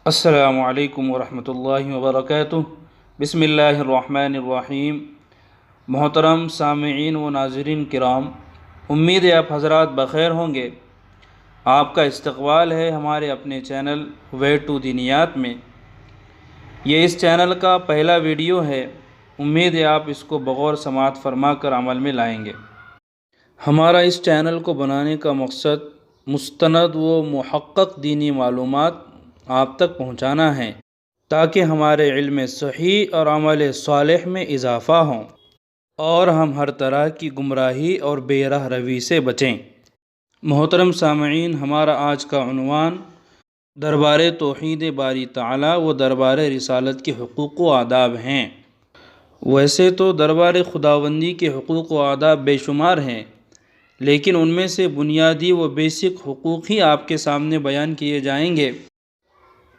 السلام علیکم ورحمۃ اللہ وبرکاتہ۔ بسم اللہ الرحمن الرحیم۔ محترم سامعین و ناظرین کرام، امید ہے آپ حضرات بخیر ہوں گے۔ آپ کا استقبال ہے ہمارے اپنے چینل وے ٹو دینیات میں۔ یہ اس چینل کا پہلا ویڈیو ہے، امید ہے آپ اس کو بغور سماعت فرما کر عمل میں لائیں گے۔ ہمارا اس چینل کو بنانے کا مقصد مستند و محقق دینی معلومات آپ تک پہنچانا ہے تاکہ ہمارے علم صحیح اور عمل صالح میں اضافہ ہوں اور ہم ہر طرح کی گمراہی اور بے راہ روی سے بچیں۔ محترم سامعین، ہمارا آج کا عنوان دربار توحید باری تعالی و دربار رسالت کے حقوق و آداب ہیں۔ ویسے تو دربار خداوندی کے حقوق و آداب بے شمار ہیں، لیکن ان میں سے بنیادی و بیسک حقوق ہی آپ کے سامنے بیان کیے جائیں گے۔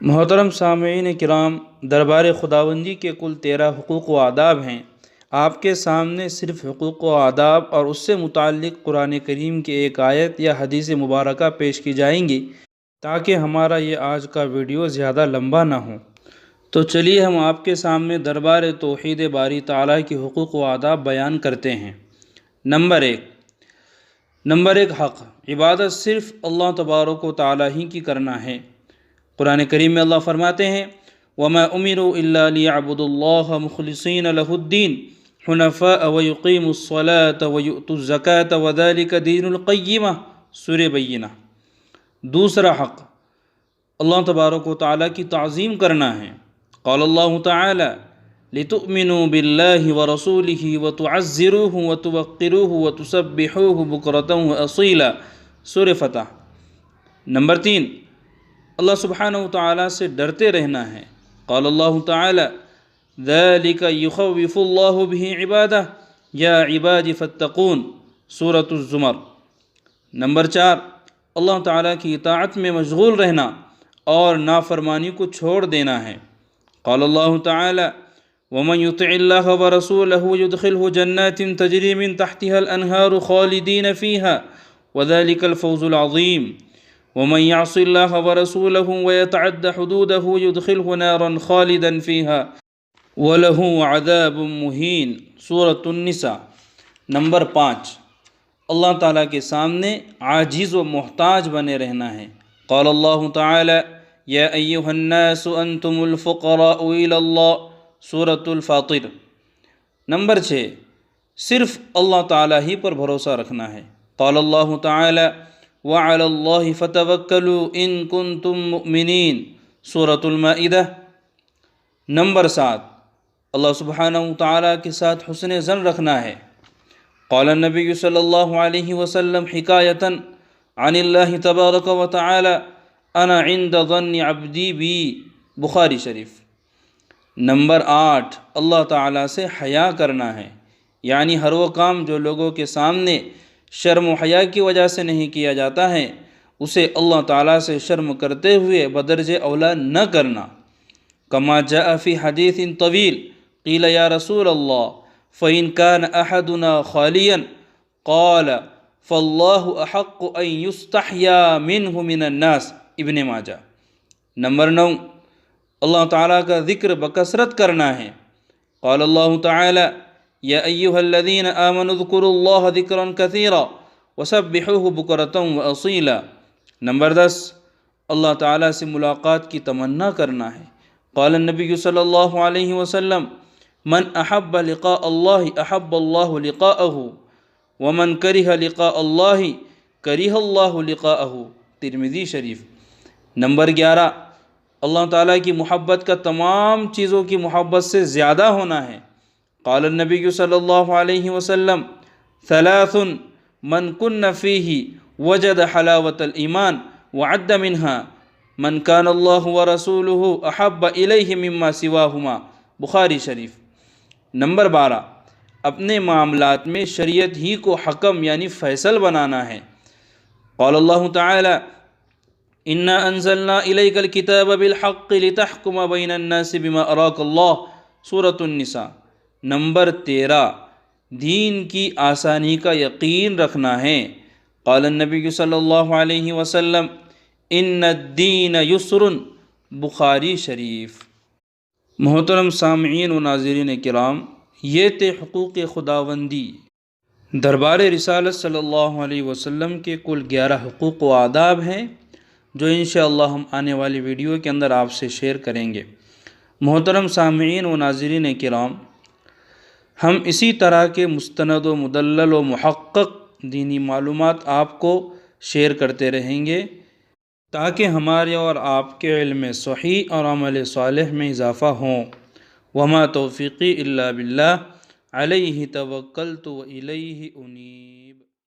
محترم سامعین کرام، دربار خداوندی کے کل 13 حقوق و آداب ہیں۔ آپ کے سامنے صرف حقوق و آداب اور اس سے متعلق قرآن کریم کی ایک آیت یا حدیث مبارکہ پیش کی جائیں گی تاکہ ہمارا یہ آج کا ویڈیو زیادہ لمبا نہ ہو۔ تو چلیے ہم آپ کے سامنے دربار توحید باری تعالیٰ کے حقوق و آداب بیان کرتے ہیں۔ نمبر ایک، حق عبادت صرف اللہ تبارک و تعالیٰ ہی کی کرنا ہے۔ قرآن کریم میں اللہ فرماتے ہیں وَمَا أُمِرُوا إِلَّا لِيَعْبُدُوا اللَّهَ مُخْلِصِينَ لَهُ الدِّينَ حُنَفَاءَ وَيُقِيمُوا الصَّلَاةَ وَيُؤْتُوا الزَّكَاةَ وَذَلِكَ دِينُ الْقَيِّمَةِ سورہ بینہ۔ دوسرا حق اللہ تبارک و تعالیٰ کی تعظیم کرنا ہے۔ قال اللہ تعالی لِتُؤْمِنُوا بِاللَّهِ وَرَسُولِهِ وَتُعَزِّرُوهُ وَتُوَقِّرُوهُ وَتُسَبِّحُوهُ بُكْرَةً وَأَصِيلًا سورہ فتح۔ نمبر 3، اللہ سبحانہ و تعالیٰ سے ڈرتے رہنا ہے۔ قال اللہ تعالی ذَلِكَ يُخَوِّفُ اللَّهُ بِهِ عِبَادَهُ يَا عِبَادِ فَاتَّقُونِ سورۃ الزمر۔ نمبر 4، اللہ تعالیٰ کی اطاعت میں مشغول رہنا اور نافرمانی کو چھوڑ دینا ہے۔ قال اللہ تعالی وَمَن يُطِعِ اللَّهَ وَرَسُولَهُ يُدْخِلْهُ جَنَّاتٍ تَجْرِي مِن تَحْتِهَا الْأَنْهَارُ خَالِدِينَ فِيهَا وَذَلِكَ الْفَوْزُ الْعَظِيمُ وَمَن يَعْصِ اللَّهَ وَرَسُولَهُ وَيَتَعَدَّ حُدُودَهُ يُدْخِلْهُ نَارًا خَالِدًا فِيهَا وَلَهُ عَذَابٌ مُّهِينٌ سورۃ النساء۔ نمبر 5، اللہ تعالیٰ کے سامنے عاجز و محتاج بنے رہنا ہے۔ قال اللہ تعالی یا ایھا الناس انتم الفقراء الی اللہ سورۃ الفاطر۔ نمبر 6، صرف اللہ تعالیٰ ہی پر بھروسہ رکھنا ہے۔ قال اللہ تعالی وعلی اللہ فتوکلوا ان کنتم مؤمنین سورۃ المائدہ۔ نمبر 7، اللہ سبحانہ و تعالیٰ کے ساتھ حسن ظن رکھنا ہے۔ قال النبی صلی اللہ علیہ وسلم حکایۃ عن اللہ تبارک و تعالی انا عند ظن عبدی بی بخاری شریف۔ نمبر 8، اللہ تعالیٰ سے حیا کرنا ہے، یعنی ہر وہ کام جو لوگوں کے سامنے شرم و حیا کی وجہ سے نہیں کیا جاتا ہے اسے اللہ تعالیٰ سے شرم کرتے ہوئے بدرجہ اولا نہ کرنا۔ کما جاء فی حدیث طویل قیل یا رسول اللہ فإن كان أحدنا خاليا قال فاللہ احق ان یستحیا منہ من الناس ابن ماجہ۔ نمبر 9، اللہ تعالیٰ کا ذکر بکثرت کرنا ہے۔ قال اللہ تعالی یا ایھا الذین آمنوا اذکروا اللہ ذکرا کثیرا وسبحوہ بکرۃ واصیلا۔ نمبر 10، اللہ تعالیٰ سے ملاقات کی تمنا کرنا ہے۔ قال النبی صلی اللہ علیہ وسلم من احب لقاء اللہ احب اللہ لقاءہ ومن کرہ لقاء اللہ کرہ اللہ لقاءہ ترمذی شریف۔ نمبر 11، اللہ تعالیٰ کی محبت کا تمام چیزوں کی محبت سے زیادہ ہونا ہے۔ قال النبی صلی اللہ علیہ وسلم ثلاث من کن فیہ وجد حلاوة الایمان وعد منها من کان اللہ ورسولہ احب الیہ مما سواہما بخاری شریف۔ نمبر 12، اپنے معاملات میں شریعت ہی کو حکم یعنی فیصل بنانا ہے۔ قال اللہ تعالی انا انزلنا الیک الکتاب بالحق لتحکم بین الناس بما اراک اللہ سورۃ النساء۔ نمبر 13، دین کی آسانی کا یقین رکھنا ہے۔ قال النبی صلی اللہ علیہ وسلم ان الدین یسر بخاری شریف۔ محترم سامعین و ناظرین کرام، یہ تھے حقوق خداوندی۔ دربار رسالت صلی اللہ علیہ وسلم کے کل 11 حقوق و آداب ہیں جو انشاءاللہ ہم آنے والی ویڈیو کے اندر آپ سے شیئر کریں گے۔ محترم سامعین و ناظرین کرام، ہم اسی طرح کے مستند و مدلل و محقق دینی معلومات آپ کو شیئر کرتے رہیں گے تاکہ ہمارے اور آپ کے علم صحیح اور عمل صالح میں اضافہ ہوں۔ وما توفیقی الا باللہ، علیہ توکلت و الیہ انیب۔